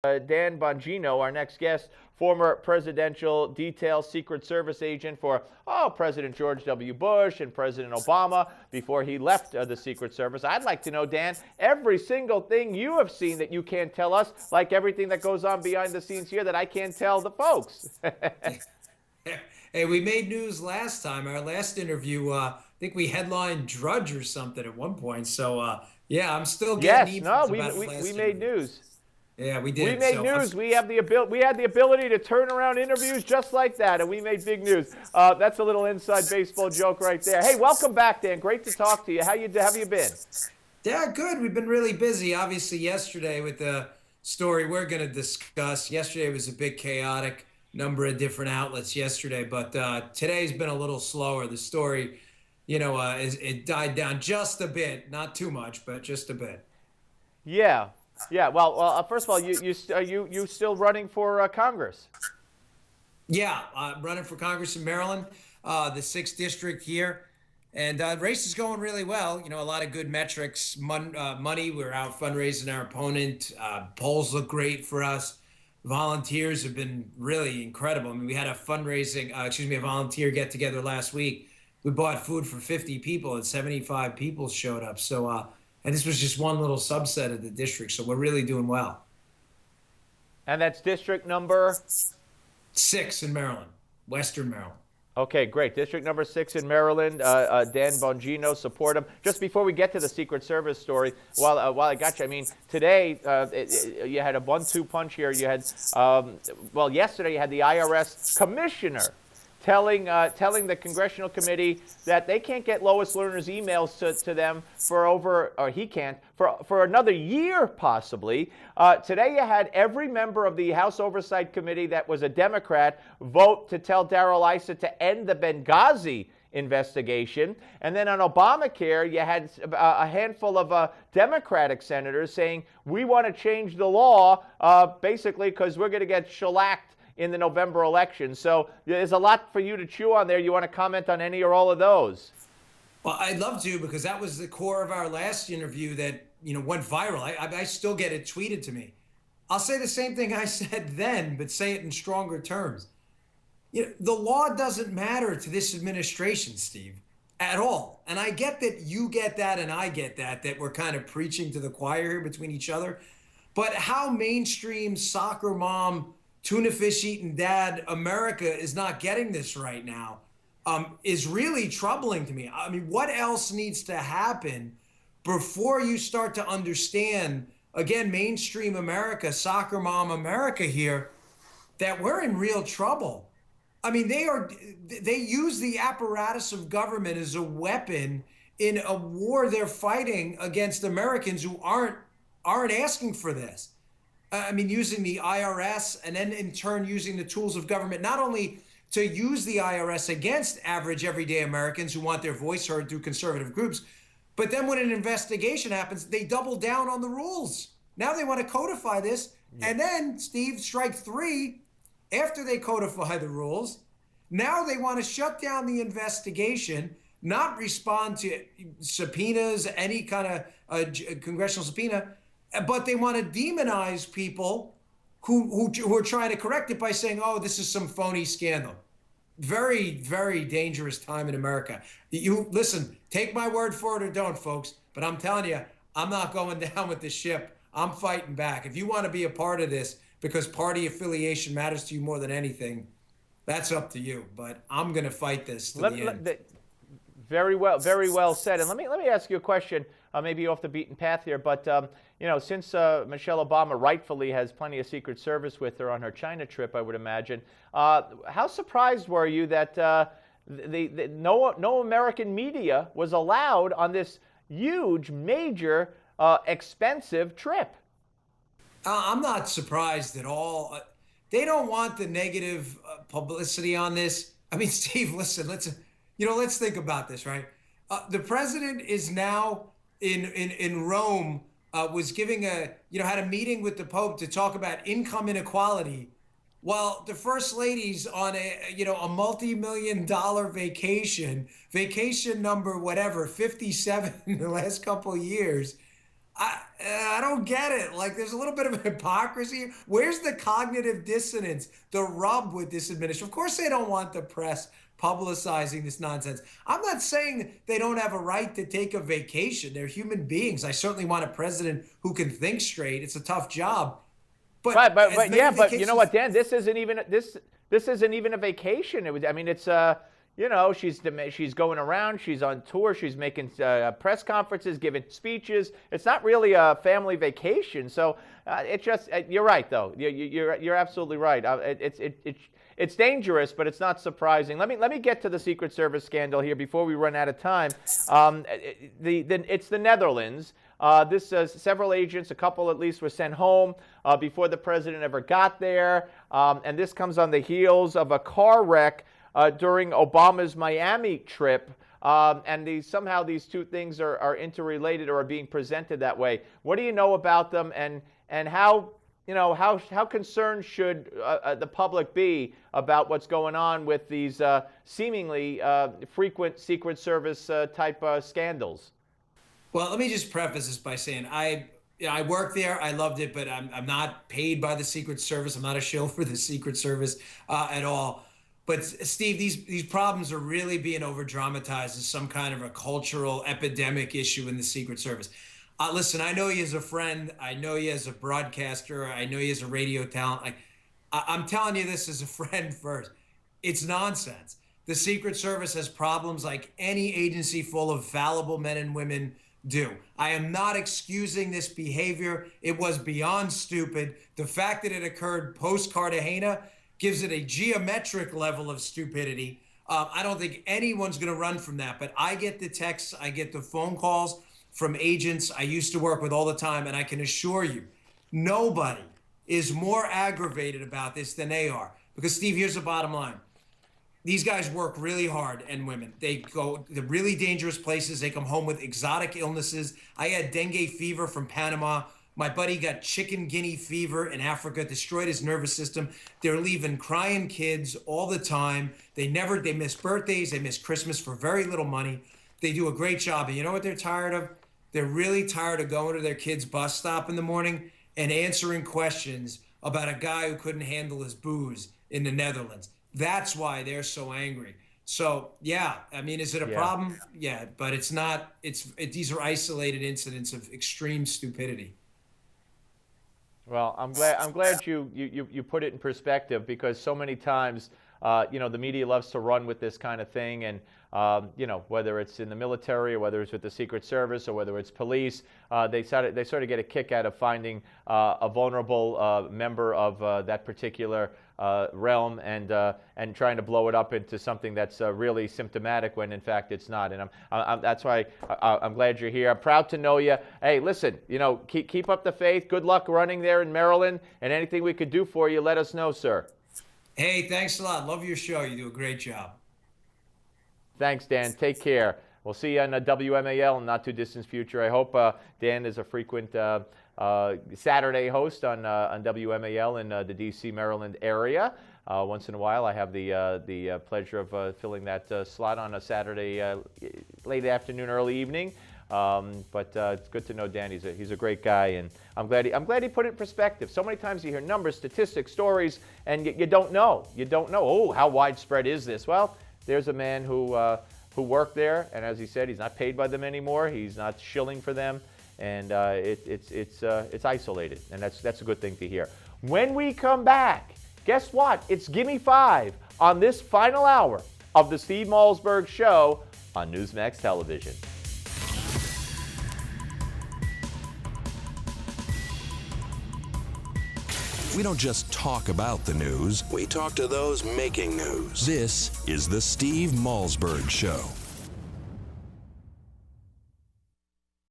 Dan Bongino, our next guest, former presidential detail Secret Service agent for President George W. Bush and President Obama before he left the Secret Service. I'd like to know, Dan, every single thing you have seen that you can't tell us, like everything that goes on behind the scenes here that I can't tell the folks. Hey, we made news last time. Our last interview, I think we headlined Drudge or something at one point. So, yeah, I'm still getting Yes, emails no, about we, last we made interview. news. Yeah, we We did. made So, news. We had the ability to turn around interviews just like that, and we made big news. That's a little inside baseball joke right there. Hey, welcome back, Dan. Great to talk to you. How have you been? yeah, good. We've been really busy. Obviously, yesterday with the story we're going to discuss. Yesterday was a bit chaotic, number of different outlets yesterday, but today's been a little slower. The story, it died down just a bit, not too much, but just a bit. Yeah, yeah. Well, first of all, you still running for Congress? Yeah, running for Congress in Maryland, the 6th district here. And race is going really well. A lot of good metrics. Money, we're out fundraising our opponent. Polls look great for us. Volunteers have been really incredible. I mean, we had a a volunteer get together last week. We bought food for 50 people and 75 people showed up. So, and this was just one little subset of the district. So we're really doing well. And that's district number? 6 in Maryland, Western Maryland. Okay, great. District number 6 in Maryland. Dan Bongino, support him. Just before we get to the Secret Service story, while I got you, I mean, today you had a 1-2 punch here. You had, yesterday you had the IRS commissioner telling the congressional committee that they can't get Lois Lerner's emails to them he can't, for another year possibly. Today you had every member of the House Oversight Committee that was a Democrat vote to tell Darrell Issa to end the Benghazi investigation. And then on Obamacare, you had a handful of Democratic senators saying, we want to change the law basically because we're going to get shellacked in the November election. So there's a lot for you to chew on there. You want to comment on any or all of those? Well, I'd love to, because that was the core of our last interview that went viral. I still get it tweeted to me. I'll say the same thing I said then, but say it in stronger terms. The law doesn't matter to this administration, Steve, at all. And I get that you get that and I get that we're kind of preaching to the choir here between each other. But how mainstream soccer mom, tuna fish eating dad America is not getting this right now is really troubling to me. I mean, what else needs to happen before you start to understand, again, mainstream America, soccer mom America here, that we're in real trouble? I mean, they use the apparatus of government as a weapon in a war they're fighting against Americans who aren't asking for this. I mean, using the IRS and then in turn using the tools of government, not only to use the IRS against average everyday Americans who want their voice heard through conservative groups, but then when an investigation happens, they double down on the rules. Now they want to codify this. Yeah. And then, Steve, strike 3, after they codify the rules, now they want to shut down the investigation, not respond to subpoenas, any kind of congressional subpoena, but they want to demonize people who are trying to correct it by saying, oh, this is some phony scandal. Very, very dangerous time in America. Listen, take my word for it or don't, folks, but I'm telling you, I'm not going down with the ship. I'm fighting back. If you want to be a part of this because party affiliation matters to you more than anything, that's up to you. But I'm going to fight this to the end. Very well said. And let me ask you a question, maybe off the beaten path here. But since Michelle Obama rightfully has plenty of Secret Service with her on her China trip, I would imagine. How surprised were you that no American media was allowed on this huge, major, expensive trip? I'm not surprised at all. They don't want the negative publicity on this. I mean, Steve, listen, let's think about this, right? The president is now in Rome, was giving had a meeting with the Pope to talk about income inequality, while the first lady's on a multi-million-dollar vacation number, whatever, 57 in the last couple of years. I don't get it. Like, there's a little bit of hypocrisy. Where's the cognitive dissonance, the rub with this administration? Of course, they don't want the press publicizing this nonsense. I'm not saying they don't have a right to take a vacation. They're human beings. I certainly want a president who can think straight. It's a tough job. But yeah, but you know what, Dan? This isn't even a vacation. It was. I mean, it's you know, she's going around. She's on tour. She's making press conferences, giving speeches. It's not really a family vacation. So it just. You're right, though. You're absolutely right. It's dangerous, but it's not surprising. Let me get to the Secret Service scandal here before we run out of time. It's the Netherlands. Several agents, a couple at least, were sent home before the president ever got there. And this comes on the heels of a car wreck during Obama's Miami trip. And somehow these two things are interrelated or are being presented that way. What do you know about them, and how concerned should the public be about what's going on with these seemingly frequent Secret Service type scandals? Well, let me just preface this by saying I worked there. I loved it, but I'm not paid by the Secret Service. I'm not a shill for the Secret Service at all. But Steve, these problems are really being over dramatized as some kind of a cultural epidemic issue in the Secret Service. Listen, I know you as a friend. I know you as a broadcaster. I know you as a radio talent. I'm telling you this as a friend first. It's nonsense. The Secret Service has problems like any agency full of fallible men and women do. I am not excusing this behavior. It was beyond stupid. The fact that it occurred post-Cartagena gives it a geometric level of stupidity. I don't think anyone's going to run from that. But I get the texts, I get the phone calls from agents I used to work with all the time, and I can assure you, nobody is more aggravated about this than they are. Because, Steve, here's the bottom line. These guys work really hard, and women. They go to really dangerous places. They come home with exotic illnesses. I had dengue fever from Panama. My buddy got chicken guinea fever in Africa, destroyed his nervous system. They're leaving crying kids all the time. They miss birthdays. They miss Christmas for very little money. They do a great job. And you know what they're tired of? They're really tired of going to their kid's bus stop in the morning and answering questions about a guy who couldn't handle his booze in the Netherlands. That's why they're so angry. So, yeah, I mean, is it a problem? Yeah, but it's not. These are isolated incidents of extreme stupidity. Well, I'm glad you put it in perspective, because so many times, the media loves to run with this kind of thing, and whether it's in the military or whether it's with the Secret Service or whether it's police, they sort of get a kick out of finding a vulnerable member of that particular realm and trying to blow it up into something that's really symptomatic when in fact it's not. And that's why I'm glad you're here. I'm proud to know you. Hey, listen, keep up the faith. Good luck running there in Maryland, and anything we could do for you, let us know, sir. Hey, thanks a lot. Love your show. You do a great job. Thanks, Dan. Take care. We'll see you on WMAL in the not too distant future. I hope Dan is a frequent Saturday host on WMAL in the D.C., Maryland area. Once in a while, I have the pleasure of filling that slot on a Saturday late afternoon, early evening. But it's good to know Dan. He's a great guy, and I'm glad he put it in perspective. So many times you hear numbers, statistics, stories, and you don't know. You don't know. Oh, how widespread is this? Well, there's a man who worked there, and as he said, he's not paid by them anymore. He's not shilling for them, and it's isolated, and that's a good thing to hear. When we come back, guess what? It's Gimme 5 on this final hour of the Steve Malzberg Show on Newsmax Television. We don't just talk about the news, we talk to those making news. This is the Steve Malzberg Show.